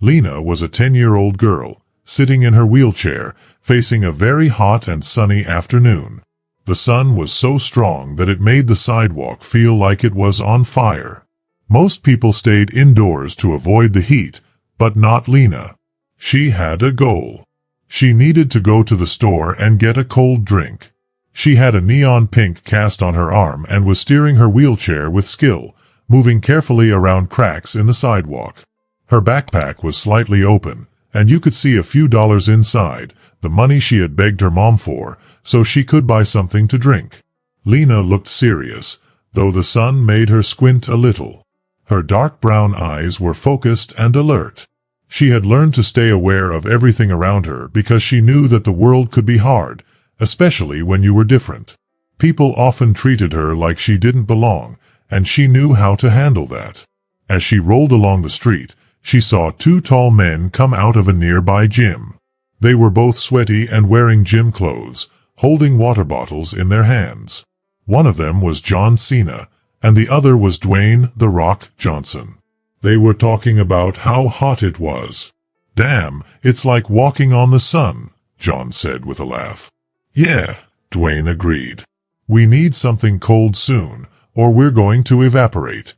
Lena was a 10-year-old girl, sitting in her wheelchair, facing a very hot and sunny afternoon. The sun was so strong that it made the sidewalk feel like it was on fire. Most people stayed indoors to avoid the heat, but not Lena. She had a goal. She needed to go to the store and get a cold drink. She had a neon pink cast on her arm and was steering her wheelchair with skill, moving carefully around cracks in the sidewalk. Her backpack was slightly open, and you could see a few dollars inside, the money she had begged her mom for, so she could buy something to drink. Lena looked serious, though the sun made her squint a little. Her dark brown eyes were focused and alert. She had learned to stay aware of everything around her because she knew that the world could be hard, especially when you were different. People often treated her like she didn't belong, and she knew how to handle that. As she rolled along the street, she saw two tall men come out of a nearby gym. They were both sweaty and wearing gym clothes, holding water bottles in their hands. One of them was Cena, and the other was Dwayne "The Rock" Johnson. They were talking about how hot it was. "Damn, it's like walking on the sun," John said with a laugh. "Yeah," Dwayne agreed. "We need something cold soon, or we're going to evaporate."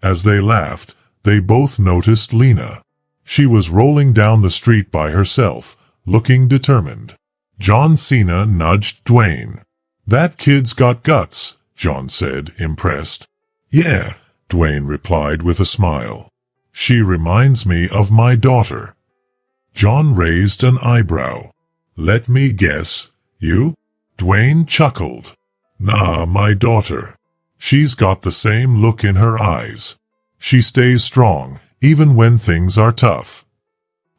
As they laughed, they both noticed Lena. She was rolling down the street by herself, looking determined. Cena nudged Dwayne. "That kid's got guts," John said, impressed. "Yeah," Dwayne replied with a smile. "She reminds me of my daughter." John raised an eyebrow. "Let me guess, you?" Dwayne chuckled. "Nah, my daughter. She's got the same look in her eyes. She stays strong, even when things are tough."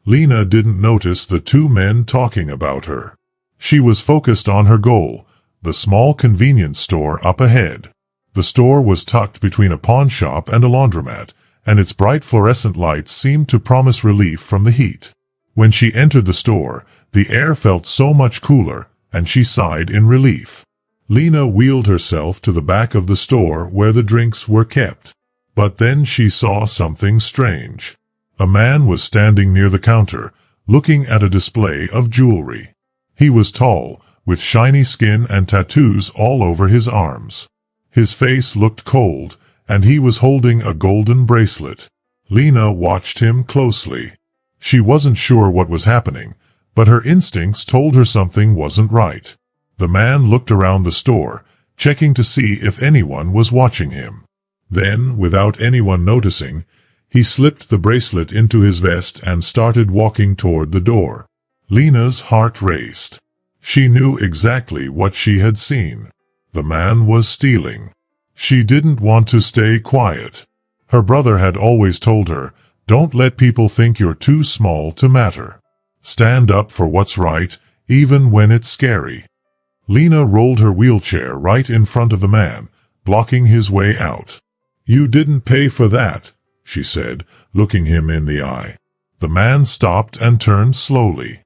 Lena didn't notice the two men talking about her. She was focused on her goal, the small convenience store up ahead. The store was tucked between a pawn shop and a laundromat, and its bright fluorescent lights seemed to promise relief from the heat. When she entered the store, the air felt so much cooler, and she sighed in relief. Lena wheeled herself to the back of the store where the drinks were kept. But then she saw something strange. A man was standing near the counter, looking at a display of jewelry. He was tall, with shiny skin and tattoos all over his arms. His face looked cold, and he was holding a golden bracelet. Lena watched him closely. She wasn't sure what was happening, but her instincts told her something wasn't right. The man looked around the store, checking to see if anyone was watching him. Then, without anyone noticing, he slipped the bracelet into his vest and started walking toward the door. Lena's heart raced. She knew exactly what she had seen. The man was stealing. She didn't want to stay quiet. Her brother had always told her, "Don't let people think you're too small to matter. Stand up for what's right, even when it's scary." Lena rolled her wheelchair right in front of the man, blocking his way out. "You didn't pay for that," she said, looking him in the eye. The man stopped and turned slowly.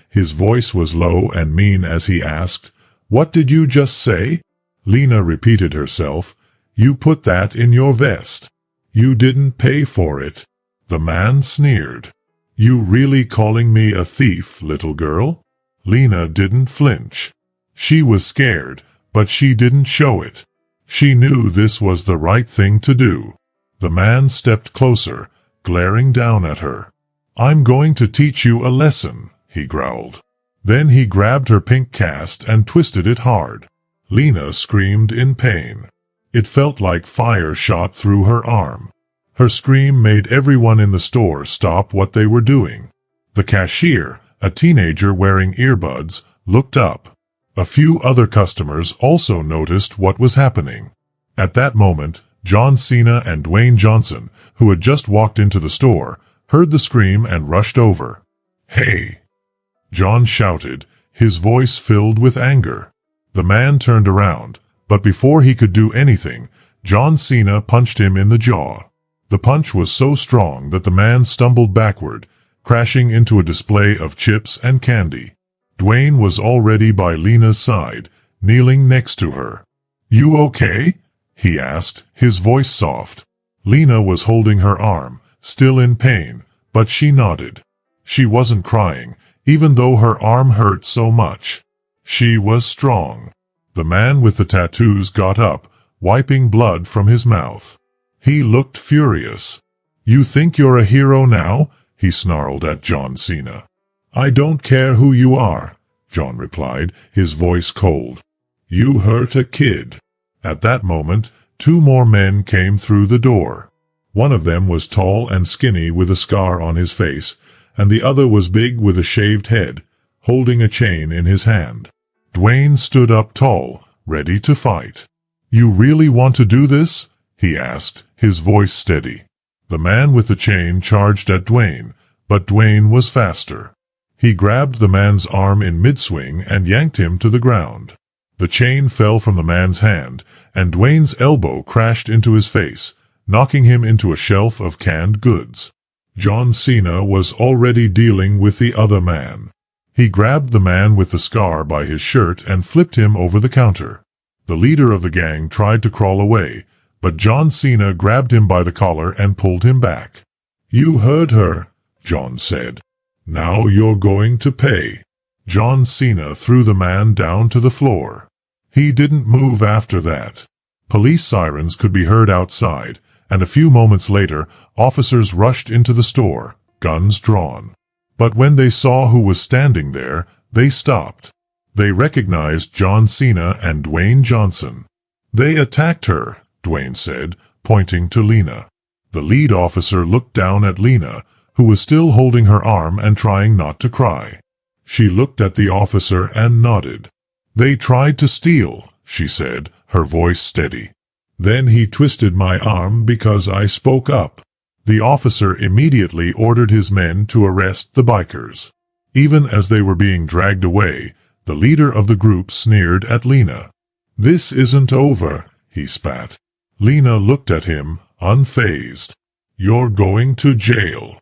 His voice was low and mean as he asked, "What did you just say?" Lena repeated herself, "You put that in your vest. You didn't pay for it." The man sneered. "You really calling me a thief, little girl?" Lena didn't flinch. She was scared, but she didn't show it. She knew this was the right thing to do. The man stepped closer, glaring down at her. "I'm going to teach you a lesson," he growled. Then he grabbed her pink cast and twisted it hard. Lena screamed in pain. It felt like fire shot through her arm. Her scream made everyone in the store stop what they were doing. The cashier, a teenager wearing earbuds, looked up. A few other customers also noticed what was happening. At that moment, Cena and Dwayne Johnson, who had just walked into the store, heard the scream and rushed over. "Hey!" John shouted, his voice filled with anger. The man turned around, but before he could do anything, Cena punched him in the jaw. The punch was so strong that the man stumbled backward, crashing into a display of chips and candy. Dwayne was already by Lena's side, kneeling next to her. "You okay?" he asked, his voice soft. Lena was holding her arm, still in pain, but she nodded. She wasn't crying, even though her arm hurt so much. She was strong. The man with the tattoos got up, wiping blood from his mouth. He looked furious. "You think you're a hero now?" he snarled at John Cena. "I don't care who you are," John replied, his voice cold. "You hurt a kid." At that moment, 2 more men came through the door. One of them was tall and skinny with a scar on his face, and the other was big with a shaved head, holding a chain in his hand. Dwayne stood up tall, ready to fight. "You really want to do this?" he asked, his voice steady. The man with the chain charged at Dwayne, but Dwayne was faster. He grabbed the man's arm in mid-swing and yanked him to the ground. The chain fell from the man's hand, and Dwayne's elbow crashed into his face, knocking him into a shelf of canned goods. John Cena was already dealing with the other man. He grabbed the man with the scar by his shirt and flipped him over the counter. The leader of the gang tried to crawl away, but John Cena grabbed him by the collar and pulled him back. "You heard her," John said. "Now you're going to pay." John Cena threw the man down to the floor. He didn't move after that. Police sirens could be heard outside, and a few moments later, officers rushed into the store, guns drawn. But when they saw who was standing there, they stopped. They recognized John Cena and Dwayne Johnson. "They attacked her," Dwayne said, pointing to Lena. The lead officer looked down at Lena, who was still holding her arm and trying not to cry. She looked at the officer and nodded. "They tried to steal," she said, her voice steady. "Then he twisted my arm because I spoke up." The officer immediately ordered his men to arrest the bikers. Even as they were being dragged away, the leader of the group sneered at Lena. "This isn't over," he spat. Lena looked at him, unfazed. "You're going to jail."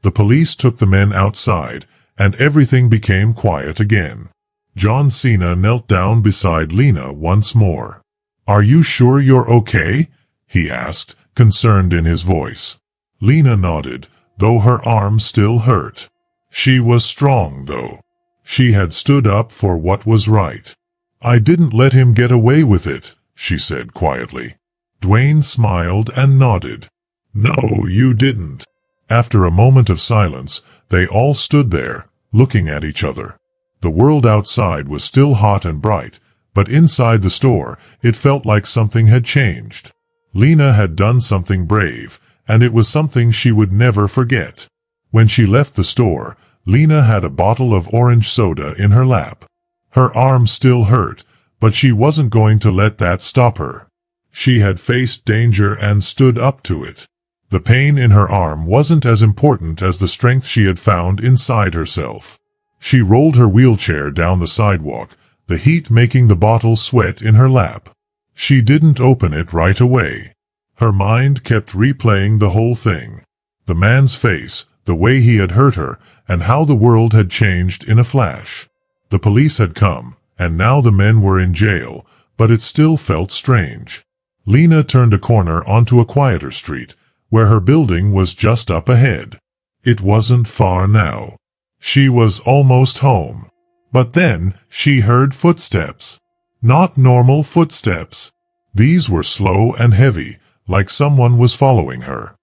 The police took the men outside, and everything became quiet again. John Cena knelt down beside Lena once more. "Are you sure you're okay?" he asked, concerned in his voice. Lena nodded, though her arm still hurt. She was strong, though. She had stood up for what was right. "I didn't let him get away with it," she said quietly. Dwayne smiled and nodded. "No, you didn't." After a moment of silence, they all stood there, looking at each other. The world outside was still hot and bright, but inside the store, it felt like something had changed. Lena had done something brave, and it was something she would never forget. When she left the store, Lena had a bottle of orange soda in her lap. Her arm still hurt, but she wasn't going to let that stop her. She had faced danger and stood up to it. The pain in her arm wasn't as important as the strength she had found inside herself. She rolled her wheelchair down the sidewalk, the heat making the bottle sweat in her lap. She didn't open it right away. Her mind kept replaying the whole thing. The man's face, the way he had hurt her, and how the world had changed in a flash. The police had come, and now the men were in jail, but it still felt strange. Lena turned a corner onto a quieter street, where her building was just up ahead. It wasn't far now. She was almost home. But then, she heard footsteps. Not normal footsteps. These were slow and heavy, like someone was following her.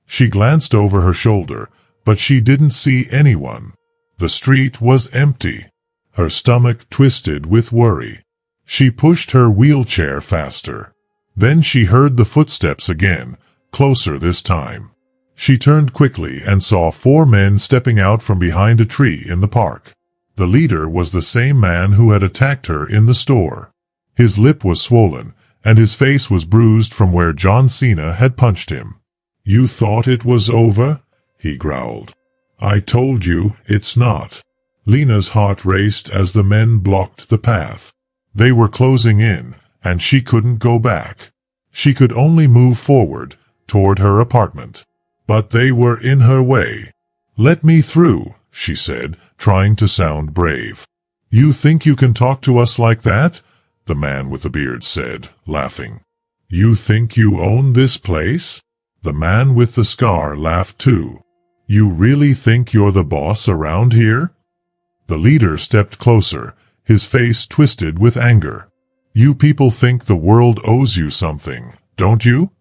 She glanced over her shoulder, but she didn't see anyone. The street was empty. Her stomach twisted with worry. She pushed her wheelchair faster. Then she heard the footsteps again, closer this time. She turned quickly and saw 4 men stepping out from behind a tree in the park. The leader was the same man who had attacked her in the store. His lip was swollen, and his face was bruised from where John Cena had punched him. "You thought it was over?" he growled. "I told you it's not." Lena's heart raced as the men blocked the path. They were closing in, and she couldn't go back. She could only move forward, toward her apartment. But they were in her way. "Let me through," she said, trying to sound brave. "You think you can talk to us like that?" the man with the beard said, laughing. "You think you own this place?" The man with the scar laughed too. You really think you're the boss around here? The leader stepped closer, his face twisted with anger. You people think the world owes you something, don't you?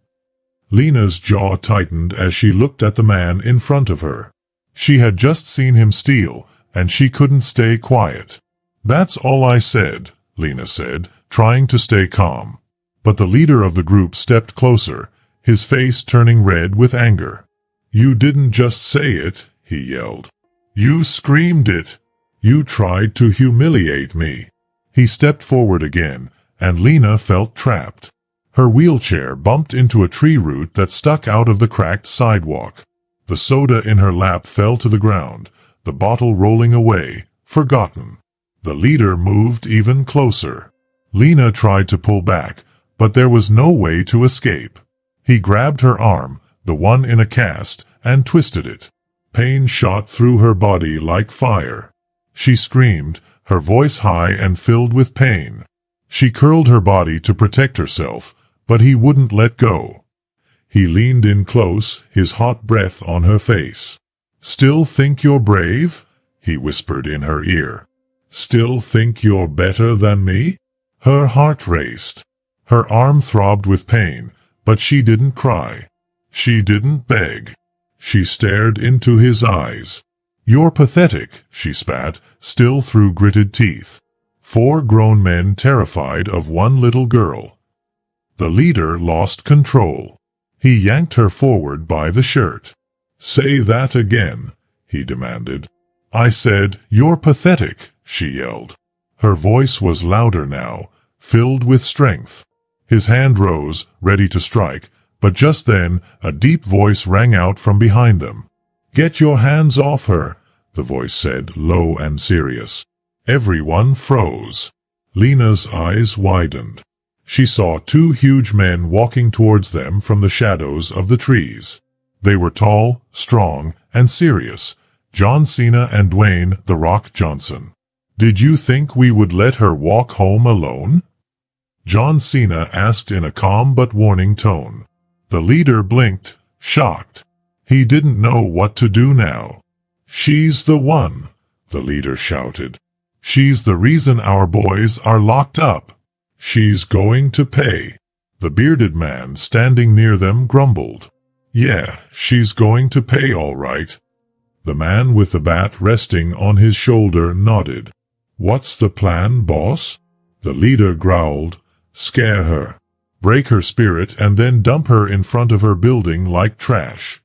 Lena's jaw tightened as she looked at the man in front of her. She had just seen him steal, and she couldn't stay quiet. That's all I said, Lena said, trying to stay calm. But the leader of the group stepped closer, his face turning red with anger. You didn't just say it, he yelled. You screamed it. You tried to humiliate me. He stepped forward again, and Lena felt trapped. Her wheelchair bumped into a tree root that stuck out of the cracked sidewalk. The soda in her lap fell to the ground, the bottle rolling away, forgotten. The leader moved even closer. Lena tried to pull back, but there was no way to escape. He grabbed her arm, the one in a cast, and twisted it. Pain shot through her body like fire. She screamed, her voice high and filled with pain. She curled her body to protect herself, but he wouldn't let go. He leaned in close, his hot breath on her face. Still think you're brave? He whispered in her ear. Still think you're better than me? Her heart raced. Her arm throbbed with pain, but she didn't cry. She didn't beg. She stared into his eyes. You're pathetic, she spat, still through gritted teeth. 4 grown men terrified of one little girl. The leader lost control. He yanked her forward by the shirt. Say that again, he demanded. I said, you're pathetic, she yelled. Her voice was louder now, filled with strength. His hand rose, ready to strike, but just then, a deep voice rang out from behind them. Get your hands off her, the voice said, low and serious. Everyone froze. Lena's eyes widened. She saw 2 huge men walking towards them from the shadows of the trees. They were tall, strong, and serious. John Cena and Dwayne "The Rock" Johnson. Did you think we would let her walk home alone? John Cena asked in a calm but warning tone. The leader blinked, shocked. He didn't know what to do now. She's the one, the leader shouted. She's the reason our boys are locked up. She's going to pay. The bearded man standing near them grumbled. Yeah, she's going to pay all right. The man with the bat resting on his shoulder nodded. What's the plan, boss? The leader growled. Scare her. Break her spirit and then dump her in front of her building like trash.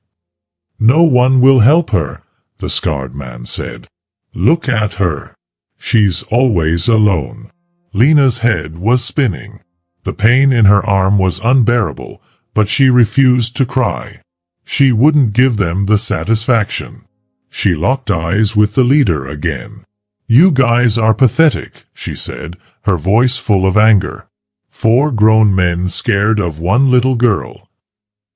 No one will help her, the scarred man said. Look at her. She's always alone. Lena's head was spinning. The pain in her arm was unbearable, but she refused to cry. She wouldn't give them the satisfaction. She locked eyes with the leader again. You guys are pathetic, she said, her voice full of anger. 4 grown men scared of one little girl.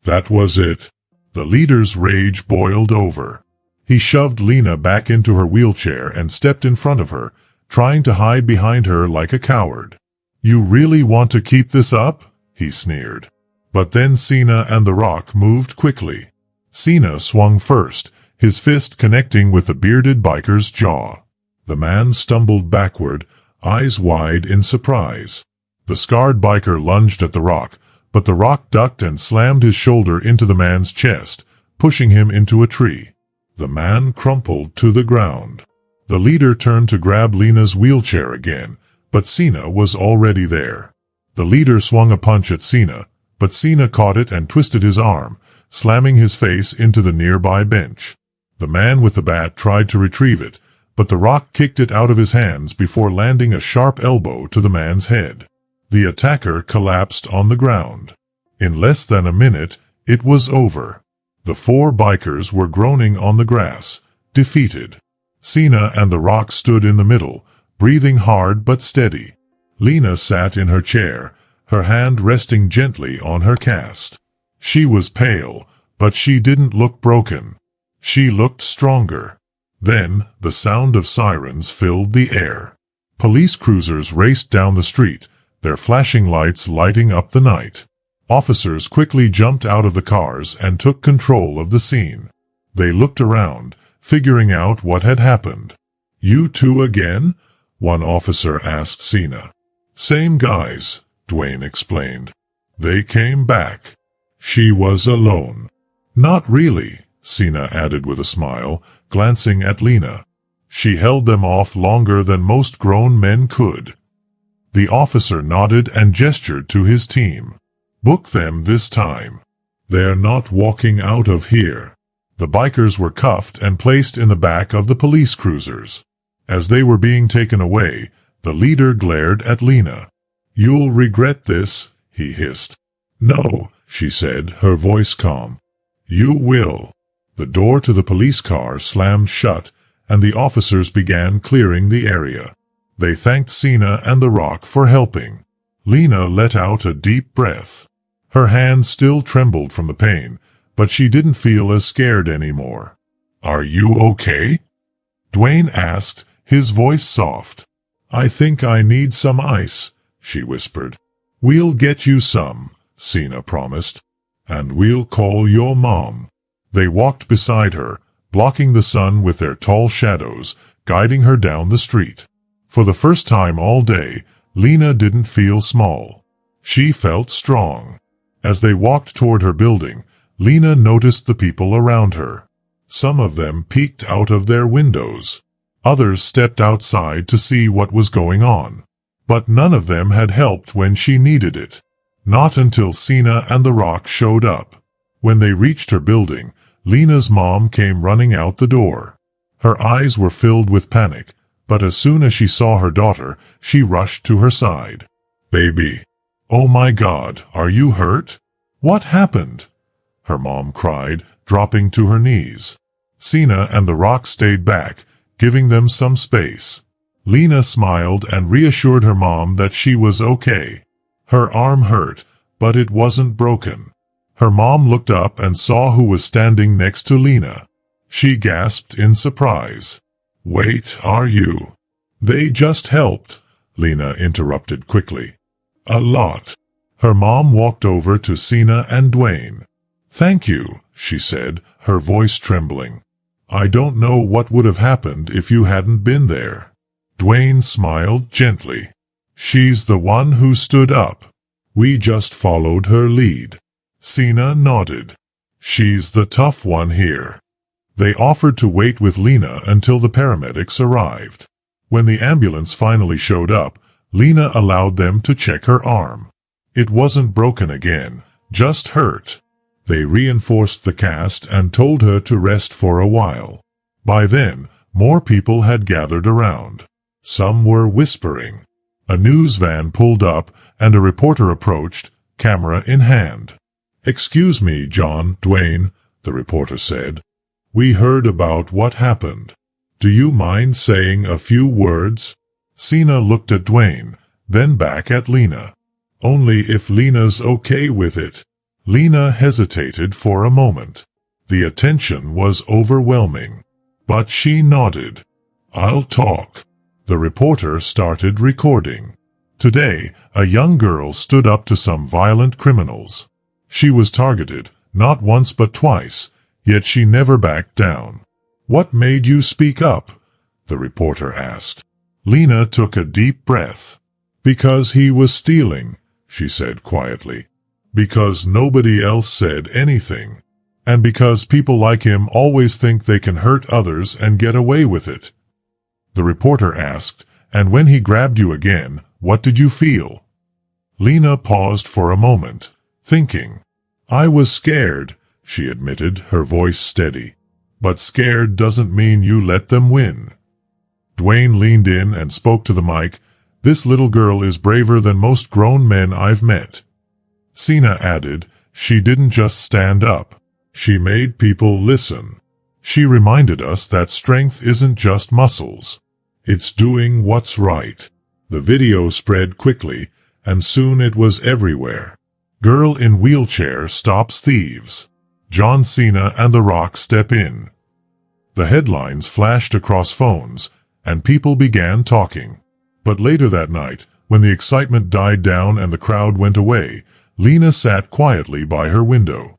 That was it. The leader's rage boiled over. He shoved Lena back into her wheelchair and stepped in front of her, trying to hide behind her like a coward. You really want to keep this up? He sneered. But then Cena and The Rock moved quickly. Cena swung first, his fist connecting with the bearded biker's jaw. The man stumbled backward, eyes wide in surprise. The scarred biker lunged at The Rock, but The Rock ducked and slammed his shoulder into the man's chest, pushing him into a tree. The man crumpled to the ground. The leader turned to grab Lena's wheelchair again, but Cena was already there. The leader swung a punch at Cena, but Cena caught it and twisted his arm, slamming his face into the nearby bench. The man with the bat tried to retrieve it, but The Rock kicked it out of his hands before landing a sharp elbow to the man's head. The attacker collapsed on the ground. In less than a minute, it was over. The 4 bikers were groaning on the grass, defeated. Cena and The Rock stood in the middle, breathing hard but steady. Lena sat in her chair, her hand resting gently on her cast. She was pale, but she didn't look broken. She looked stronger. Then, the sound of sirens filled the air. Police cruisers raced down the street, their flashing lights lighting up the night. Officers quickly jumped out of the cars and took control of the scene. They looked around, figuring out what had happened. "You two again?" one officer asked Cena. "Same guys," Dwayne explained. "They came back. She was alone." "Not really," Cena added with a smile, glancing at Lena. "She held them off longer than most grown men could." The officer nodded and gestured to his team. "Book them this time. They're not walking out of here." The bikers were cuffed and placed in the back of the police cruisers. As they were being taken away, the leader glared at Lena. "You'll regret this," he hissed. "No," she said, her voice calm. "You will." The door to the police car slammed shut, and the officers began clearing the area. They thanked Cena and The Rock for helping. Lena let out a deep breath. Her hand still trembled from the pain, but she didn't feel as scared anymore. "Are you okay?" Dwayne asked, his voice soft. "I think I need some ice," she whispered. "We'll get you some," Cena promised. "And we'll call your mom." They walked beside her, blocking the sun with their tall shadows, guiding her down the street. For the first time all day, Lena didn't feel small. She felt strong. As they walked toward her building, Lena noticed the people around her. Some of them peeked out of their windows. Others stepped outside to see what was going on. But none of them had helped when she needed it. Not until Cena and The Rock showed up. When they reached her building, Lena's mom came running out the door. Her eyes were filled with panic, but as soon as she saw her daughter, she rushed to her side. "Baby. Oh my God, are you hurt? What happened?" her mom cried, dropping to her knees. Cena and The Rock stayed back, giving them some space. Lena smiled and reassured her mom that she was okay. Her arm hurt, but it wasn't broken. Her mom looked up and saw who was standing next to Lena. She gasped in surprise. "Wait, are you?" "They just helped," Lena interrupted quickly. "A lot." Her mom walked over to Cena and Dwayne. "Thank you," she said, her voice trembling. "I don't know what would have happened if you hadn't been there." Dwayne smiled gently. "She's the one who stood up. We just followed her lead." Cena nodded. "She's the tough one here." They offered to wait with Lena until the paramedics arrived. When the ambulance finally showed up, Lena allowed them to check her arm. It wasn't broken again, just hurt. They reinforced the cast and told her to rest for a while. By then, more people had gathered around. Some were whispering. A news van pulled up and a reporter approached, camera in hand. "Excuse me, John, Dwayne," the reporter said. "We heard about what happened. Do you mind saying a few words?" Cena looked at Dwayne, then back at Lena. "Only if Lena's okay with it." Lena hesitated for a moment. The attention was overwhelming. But she nodded. "I'll talk." The reporter started recording. Today, a young girl stood up to some violent criminals. She was targeted, not once but twice, yet she never backed down. "What made you speak up?" the reporter asked. Lena took a deep breath. "Because he was stealing," she said quietly. "Because nobody else said anything. And because people like him always think they can hurt others and get away with it." The reporter asked, "And when he grabbed you again, what did you feel?" Lena paused for a moment, thinking. "I was scared," she admitted, her voice steady. "But scared doesn't mean you let them win." Dwayne leaned in and spoke to the mic. "This little girl is braver than most grown men I've met." Cena added, "She didn't just stand up. She made people listen. She reminded us that strength isn't just muscles. It's doing what's right." The video spread quickly, and soon it was everywhere. "Girl in wheelchair stops thieves. John Cena and The Rock step in." The headlines flashed across phones, and people began talking. But later that night, when the excitement died down and the crowd went away, Lena sat quietly by her window.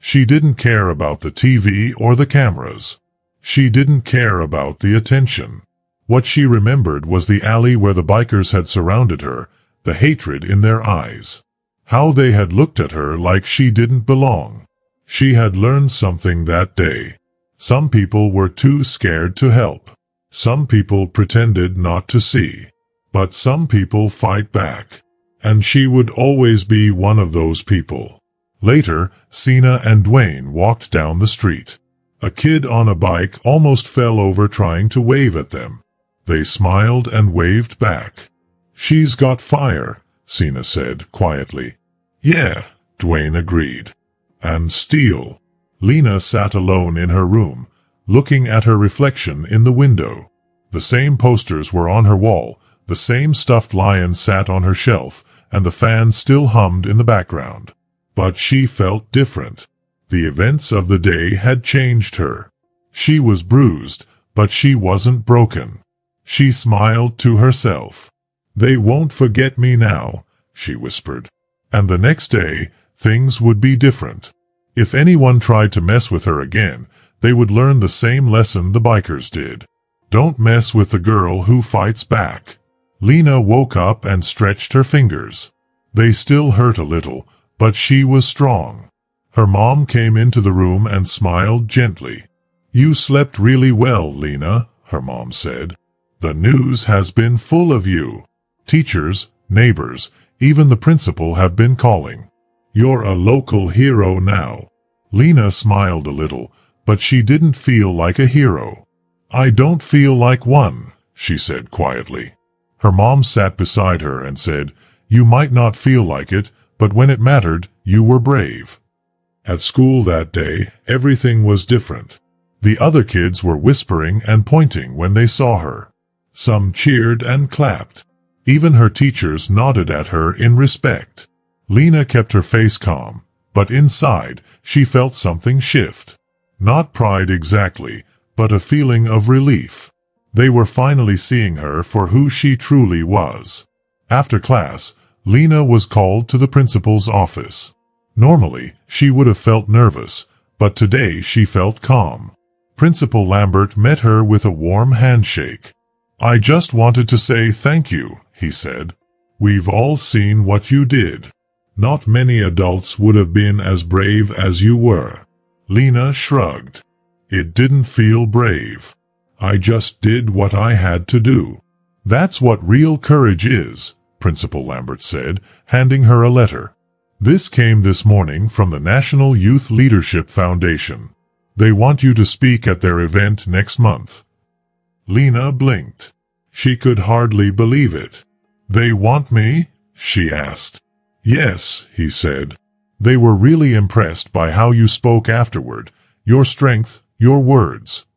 She didn't care about the TV or the cameras. She didn't care about the attention. What she remembered was the alley where the bikers had surrounded her, the hatred in their eyes. How they had looked at her like she didn't belong. She had learned something that day. Some people were too scared to help. Some people pretended not to see. But some people fight back. And she would always be one of those people. Later, Cena and Dwayne walked down the street. A kid on a bike almost fell over trying to wave at them. They smiled and waved back. "She's got fire," Cena said quietly. "Yeah," Dwayne agreed. "And steel." Lena sat alone in her room, looking at her reflection in the window. The same posters were on her wall, the same stuffed lion sat on her shelf, and the fan still hummed in the background. But she felt different. The events of the day had changed her. She was bruised, but she wasn't broken. She smiled to herself. "They won't forget me now," she whispered. And the next day, things would be different. If anyone tried to mess with her again, they would learn the same lesson the bikers did. Don't mess with the girl who fights back. Lena woke up and stretched her fingers. They still hurt a little, but she was strong. Her mom came into the room and smiled gently. "You slept really well, Lena," her mom said. "The news has been full of you. Teachers, neighbors, even the principal have been calling. You're a local hero now." Lena smiled a little, but she didn't feel like a hero. "I don't feel like one," she said quietly. Her mom sat beside her and said, "You might not feel like it, but when it mattered, you were brave." At school that day, everything was different. The other kids were whispering and pointing when they saw her. Some cheered and clapped. Even her teachers nodded at her in respect. Lena kept her face calm, but inside, she felt something shift. Not pride exactly, but a feeling of relief. They were finally seeing her for who she truly was. After class, Lena was called to the principal's office. Normally, she would have felt nervous, but today she felt calm. Principal Lambert met her with a warm handshake. "I just wanted to say thank you," he said. "We've all seen what you did. Not many adults would have been as brave as you were." Lena shrugged. "It didn't feel brave. I just did what I had to do." "That's what real courage is," Principal Lambert said, handing her a letter. "This came this morning from the National Youth Leadership Foundation. They want you to speak at their event next month." Lena blinked. She could hardly believe it. "They want me?" she asked. "Yes," he said. "They were really impressed by how you spoke afterward, your strength, your words."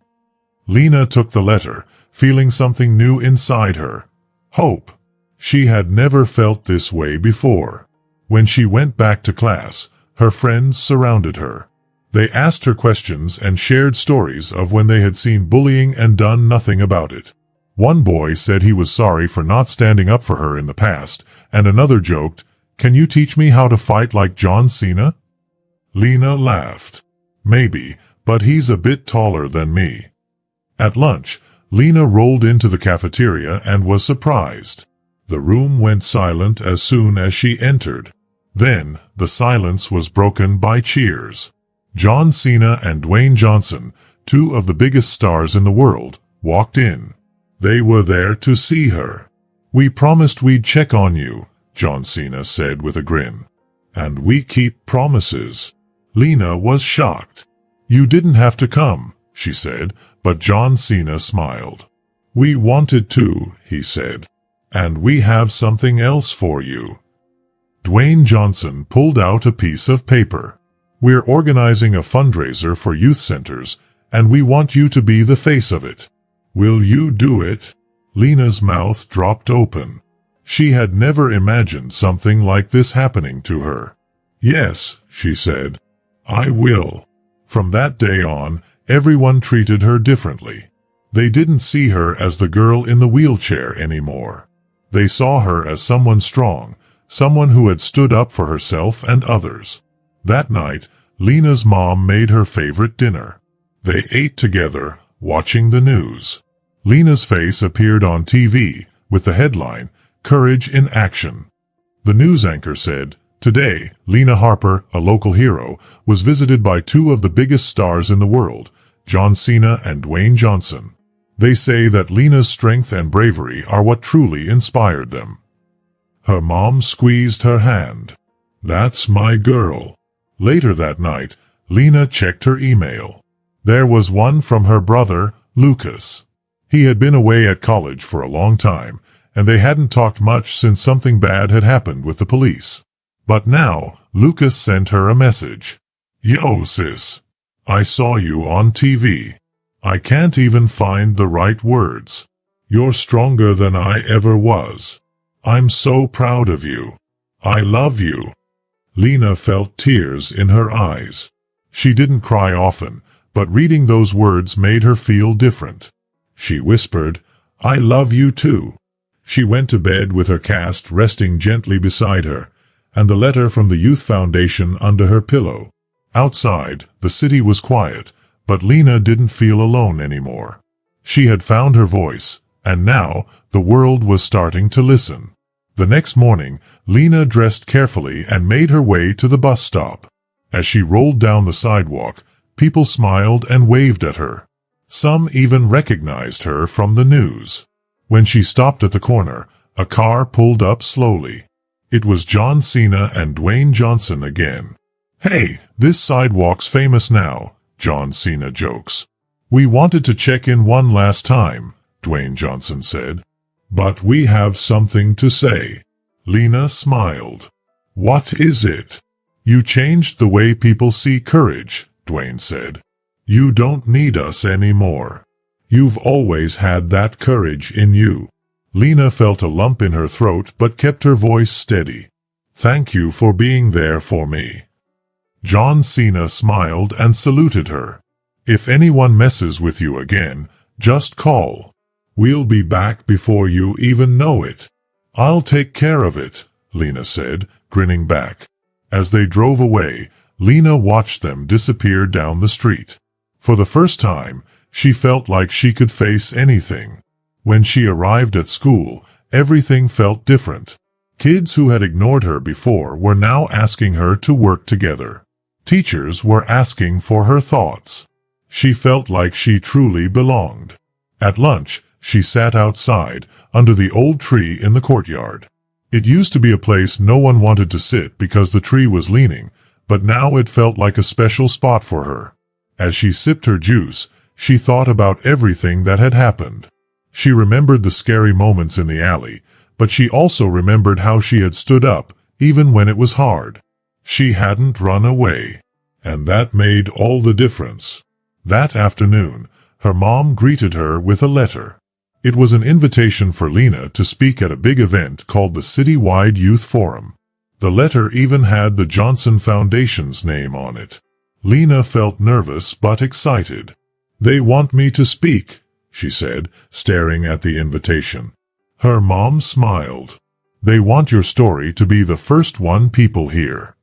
Lena took the letter, feeling something new inside her. Hope. She had never felt this way before. When she went back to class, her friends surrounded her. They asked her questions and shared stories of when they had seen bullying and done nothing about it. One boy said he was sorry for not standing up for her in the past, and another joked, "Can you teach me how to fight like John Cena?" Lena laughed. "Maybe, but he's a bit taller than me." At lunch, Lena rolled into the cafeteria and was surprised. The room went silent as soon as she entered. Then, the silence was broken by cheers. John Cena and Dwayne Johnson, two of the biggest stars in the world, walked in. They were there to see her. "We promised we'd check on you," John Cena said with a grin. "And we keep promises." Lena was shocked. "You didn't have to come," she said, but John Cena smiled. "We wanted to," he said. "And we have something else for you." Dwayne Johnson pulled out a piece of paper. "We're organizing a fundraiser for youth centers, and we want you to be the face of it. Will you do it?" Lena's mouth dropped open. She had never imagined something like this happening to her. "Yes," she said. "I will." From that day on, everyone treated her differently. They didn't see her as the girl in the wheelchair anymore. They saw her as someone strong, someone who had stood up for herself and others. That night, Lena's mom made her favorite dinner. They ate together, watching the news. Lena's face appeared on TV, with the headline, "Courage in Action." The news anchor said, "Today, Lena Harper, a local hero, was visited by two of the biggest stars in the world, Cena and Dwayne Johnson. They say that Lena's strength and bravery are what truly inspired them." Her mom squeezed her hand. "That's my girl." Later that night, Lena checked her email. There was one from her brother, Lucas. He had been away at college for a long time, and they hadn't talked much since something bad had happened with the police. But now, Lucas sent her a message. "Yo, sis. I saw you on TV. I can't even find the right words. You're stronger than I ever was. I'm so proud of you. I love you." Lena felt tears in her eyes. She didn't cry often, but reading those words made her feel different. She whispered, "I love you too." She went to bed with her cast resting gently beside her, and the letter from the Youth Foundation under her pillow. Outside, the city was quiet, but Lena didn't feel alone anymore. She had found her voice, and now the world was starting to listen. The next morning, Lena dressed carefully and made her way to the bus stop. As she rolled down the sidewalk, people smiled and waved at her. Some even recognized her from the news. When she stopped at the corner, a car pulled up slowly. It was Cena and Dwayne Johnson again. "Hey, this sidewalk's famous now," Cena jokes. "We wanted to check in one last time," Dwayne Johnson said. "But we have something to say." Lena smiled. "What is it?" "You changed the way people see courage," Dwayne said. "You don't need us anymore. You've always had that courage in you." Lena felt a lump in her throat but kept her voice steady. "Thank you for being there for me." Cena smiled and saluted her. "If anyone messes with you again, just call. We'll be back before you even know it." "I'll take care of it," Lena said, grinning back. As they drove away, Lena watched them disappear down the street. For the first time, she felt like she could face anything. When she arrived at school, everything felt different. Kids who had ignored her before were now asking her to work together. Teachers were asking for her thoughts. She felt like she truly belonged. At lunch, she sat outside, under the old tree in the courtyard. It used to be a place no one wanted to sit because the tree was leaning, but now it felt like a special spot for her. As she sipped her juice, she thought about everything that had happened. She remembered the scary moments in the alley, but she also remembered how she had stood up, even when it was hard. She hadn't run away. And that made all the difference. That afternoon, her mom greeted her with a letter. It was an invitation for Lena to speak at a big event called the Citywide Youth Forum. The letter even had the Johnson Foundation's name on it. Lena felt nervous but excited. "They want me to speak," she said, staring at the invitation. Her mom smiled. "They want your story to be the first one people hear."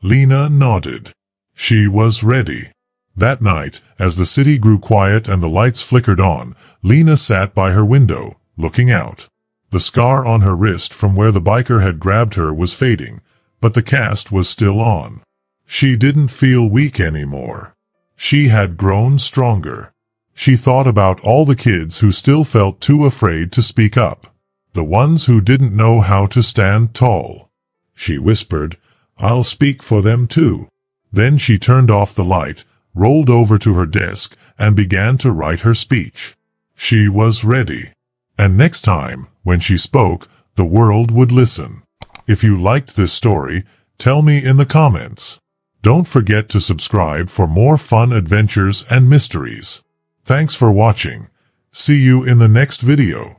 Lena nodded. She was ready. That night, as the city grew quiet and the lights flickered on, Lena sat by her window, looking out. The scar on her wrist from where the biker had grabbed her was fading, but the cast was still on. She didn't feel weak anymore. She had grown stronger. She thought about all the kids who still felt too afraid to speak up. The ones who didn't know how to stand tall. She whispered, "I'll speak for them too." Then she turned off the light, rolled over to her desk, and began to write her speech. She was ready. And next time, when she spoke, the world would listen. If you liked this story, tell me in the comments. Don't forget to subscribe for more fun adventures and mysteries. Thanks for watching. See you in the next video.